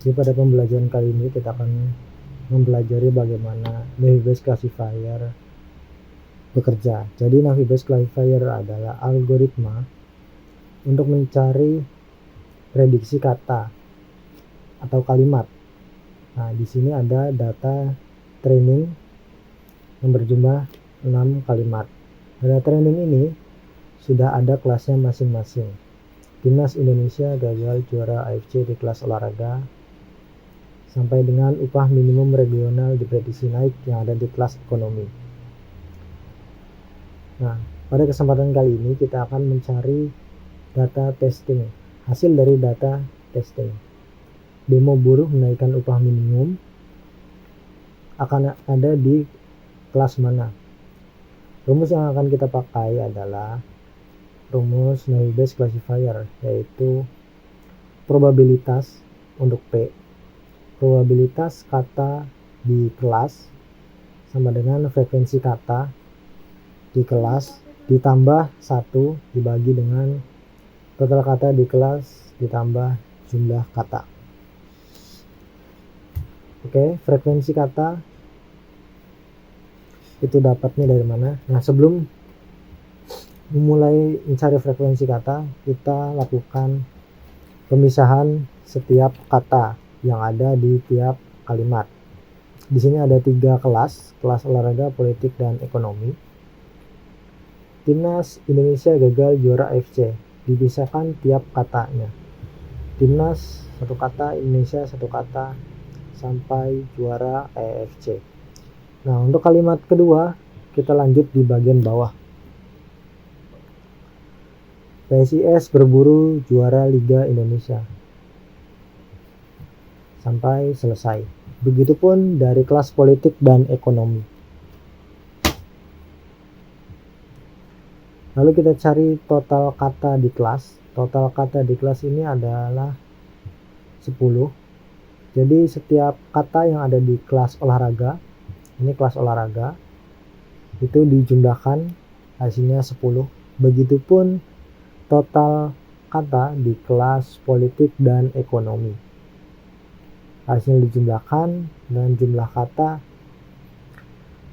Jadi pada pembelajaran kali ini kita akan mempelajari bagaimana Navi Bayes Classifier bekerja. Jadi Navi Bayes Classifier adalah algoritma untuk mencari prediksi kata atau kalimat. Nah, di sini ada data training yang berjumlah 6 kalimat. Data training ini sudah ada kelasnya masing-masing. Timnas Indonesia gagal juara AFC di kelas olahraga, sampai dengan upah minimum regional diprediksi naik yang ada di kelas ekonomi. Nah, pada kesempatan kali ini kita akan mencari data testing, hasil dari data testing. Demo buruh menaikkan upah minimum akan ada di kelas mana? Rumus yang akan kita pakai adalah rumus Navi Bayes Classifier, yaitu probabilitas untuk P, probabilitas kata di kelas sama dengan frekuensi kata di kelas ditambah 1 dibagi dengan total kata di kelas ditambah jumlah kata. Oke, frekuensi kata itu dapatnya dari mana? Nah, sebelum memulai mencari frekuensi kata, kita lakukan pemisahan setiap kata yang ada di tiap kalimat. Di sini ada 3 kelas olahraga, politik, dan ekonomi. Timnas Indonesia gagal juara AFC, dipisahkan tiap katanya. Timnas 1 kata, Indonesia 1 kata, sampai juara AFC. Nah, untuk kalimat kedua kita lanjut di bagian bawah. PSIS berburu juara Liga Indonesia sampai selesai. Begitupun dari kelas politik dan ekonomi. Lalu kita cari total kata di kelas. Total kata di kelas ini adalah 10. Jadi setiap kata yang ada di kelas olahraga, ini kelas olahraga, itu dijumlahkan hasilnya 10. Begitupun total kata di kelas politik dan ekonomi. Hasil dijumlahkan dan jumlah kata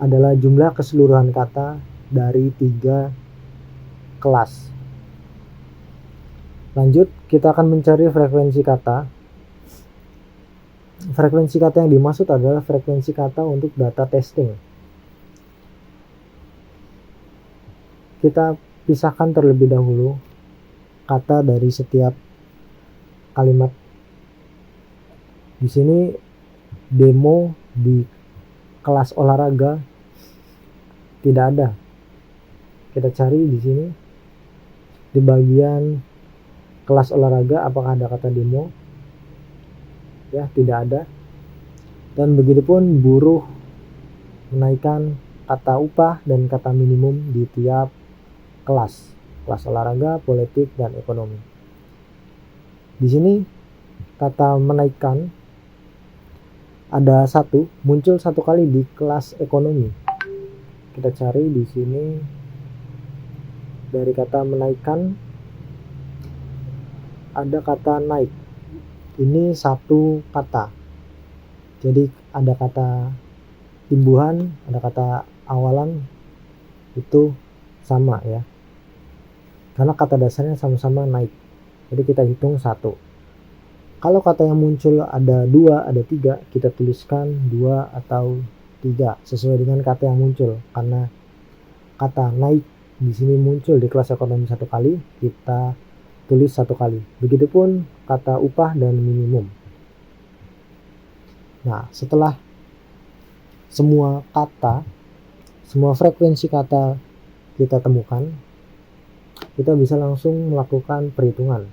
adalah jumlah keseluruhan kata dari 3 kelas. Lanjut, kita akan mencari frekuensi kata. Frekuensi kata yang dimaksud adalah frekuensi kata untuk data testing. Kita pisahkan terlebih dahulu kata dari setiap kalimat. Di sini demo di kelas olahraga tidak ada. Kita cari di sini di bagian kelas olahraga apakah ada kata demo? Ya, tidak ada. Dan begitupun buruh menaikkan kata upah dan kata minimum di tiap kelas olahraga, politik, dan ekonomi. Di sini kata menaikkan ada 1, muncul 1 kali di kelas ekonomi. Kita cari di sini dari kata menaikkan ada kata naik. Ini 1 kata. Jadi ada kata timbuhan, ada kata awalan, itu sama ya. Karena kata dasarnya sama-sama naik. Jadi kita hitung 1. Kalau kata yang muncul ada 2, ada 3, kita tuliskan 2 atau 3 sesuai dengan kata yang muncul. Karena kata naik di sini muncul di kelas ekonomi 1 kali, kita tulis 1 kali. Begitupun kata upah dan minimum. Nah, setelah semua kata, semua frekuensi kata kita temukan, kita bisa langsung melakukan perhitungan.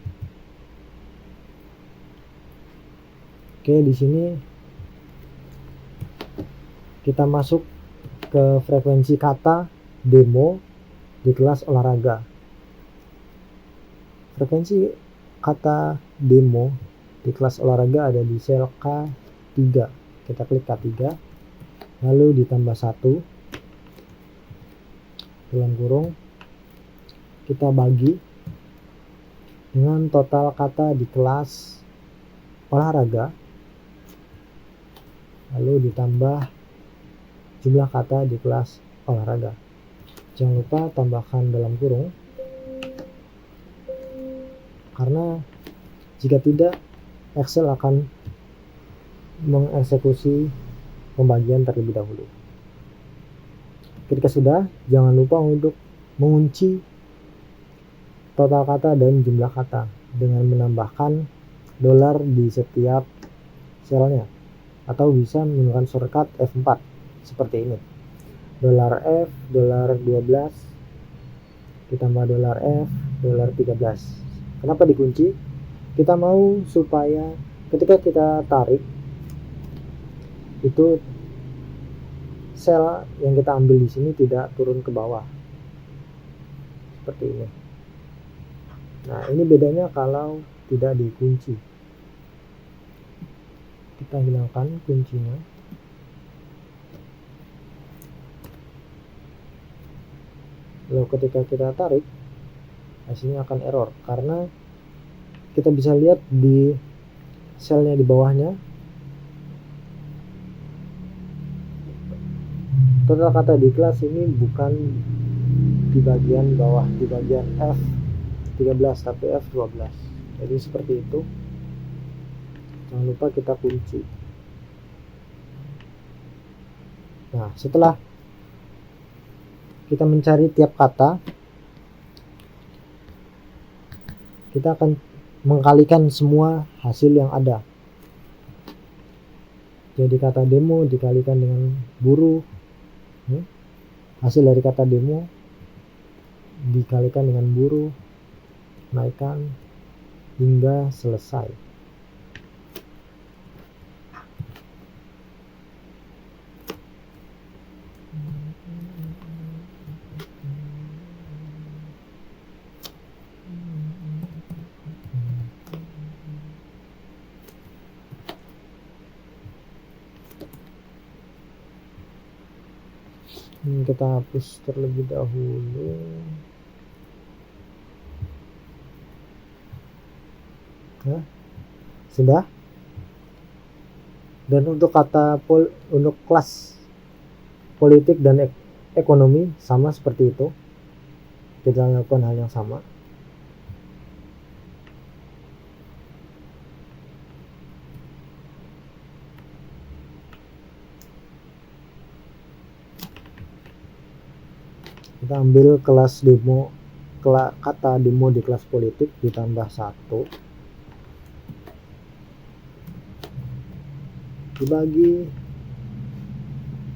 Oke, di sini kita masuk ke frekuensi kata demo di kelas olahraga. Frekuensi kata demo di kelas olahraga ada di sel K3. Kita klik K3, lalu ditambah 1, tulang kurung, kita bagi dengan total kata di kelas olahraga lalu ditambah jumlah kata di kelas olahraga. Jangan lupa tambahkan dalam kurung, karena jika tidak Excel akan mengeksekusi pembagian terlebih dahulu. Ketika sudah, jangan lupa untuk mengunci total kata dan jumlah kata dengan menambahkan dolar di setiap selnya, atau bisa menggunakan shortcut F4 seperti ini. Dolar F, dolar 12 ditambah dolar F, dolar 13. Kenapa dikunci? Kita mau supaya ketika kita tarik itu sel yang kita ambil di sini tidak turun ke bawah seperti ini. Nah, ini bedanya kalau tidak dikunci. Kita hilangkan kuncinya. Lalu ketika kita tarik, hasilnya akan error karena kita bisa lihat di selnya di bawahnya total kata di kelas ini bukan di bagian bawah, di bagian F13 tapi F12. Jadi seperti itu. Jangan lupa kita kunci. Nah, setelah kita mencari tiap kata, kita akan mengkalikan semua hasil yang ada. Jadi kata demo dikalikan dengan buruh, hasil dari kata demo dikalikan dengan buruh, naikkan hingga selesai. Kita hapus terlebih dahulu. Nah, sudah. Dan untuk kata untuk kelas politik dan ekonomi sama seperti itu. Kita lakukan hal yang sama. Kita ambil kelas demo, kata demo di kelas politik ditambah 1 dibagi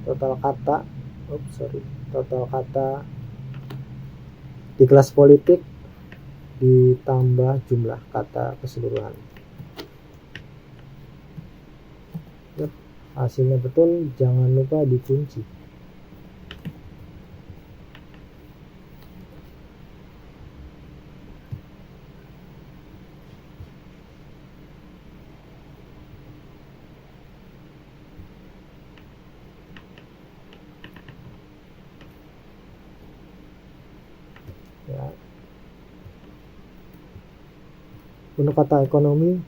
total kata di kelas politik ditambah jumlah kata keseluruhan. Hasilnya betul, jangan lupa dikunci. Ya. Untuk kata ekonomi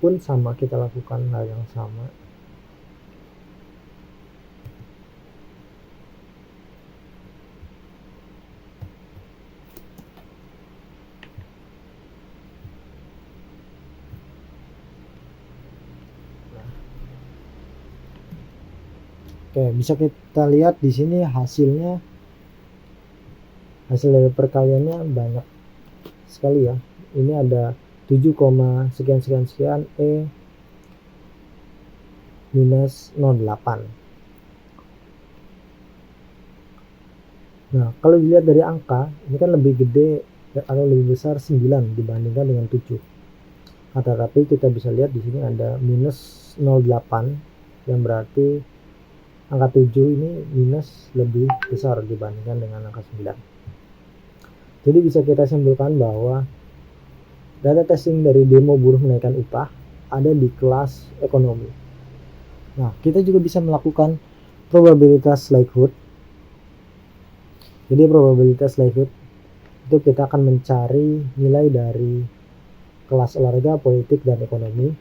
pun sama, kita lakukan hal yang sama. Oke, bisa kita lihat di sini hasil dari perkaliannya banyak sekali ya. Ini ada 7, sekian E minus 08. Nah, kalau dilihat dari angka, ini kan lebih gede atau lebih besar 9 dibandingkan dengan 7. Tetapi kita bisa lihat di sini ada minus 08, yang berarti angka 7 ini minus lebih besar dibandingkan dengan angka 9. Jadi bisa kita simpulkan bahwa data testing dari demo buruh menaikkan upah ada di kelas ekonomi. Nah, kita juga bisa melakukan probabilitas likelihood. Jadi probabilitas likelihood itu kita akan mencari nilai dari kelas olahraga, politik, dan ekonomi.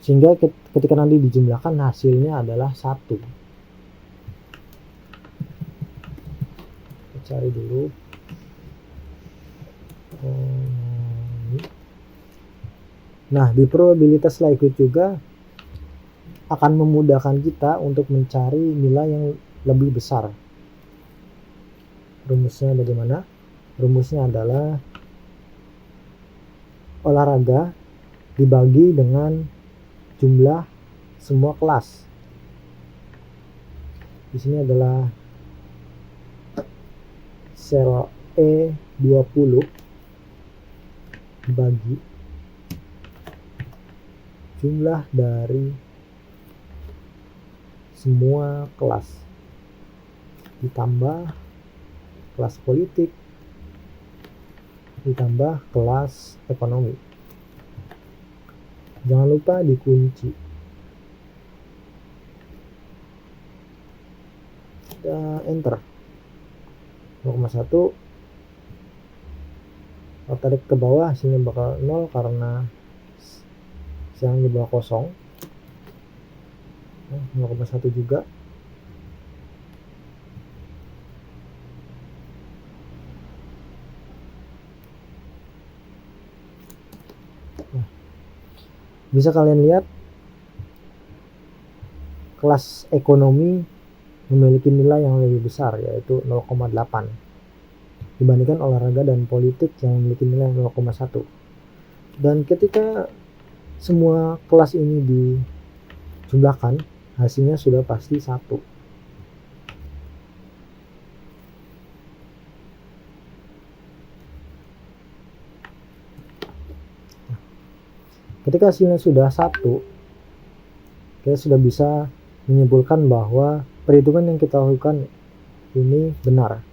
sehingga ketika nanti dijumlahkan hasilnya adalah 1. Kita cari dulu. Nah, di probabilitas likelihood juga akan memudahkan kita untuk mencari nilai yang lebih besar. Rumusnya bagaimana? Rumusnya adalah olahraga dibagi dengan jumlah semua kelas. Di sini adalah sel E20 bagi jumlah dari semua kelas ditambah kelas politik ditambah kelas ekonomi. Jangan lupa dikunci. Dan enter. 0,1. Kalau tarik ke bawah hasilnya bakal 0 karena yang di bawah kosong. 0,1 juga. Bisa kalian lihat kelas ekonomi memiliki nilai yang lebih besar, yaitu 0,8 dibandingkan olahraga dan politik yang memiliki nilai 0,1. Dan ketika semua kelas ini dijumlahkan, hasilnya sudah pasti 1. Ketika hasilnya sudah 1, kita sudah bisa menyimpulkan bahwa perhitungan yang kita lakukan ini benar.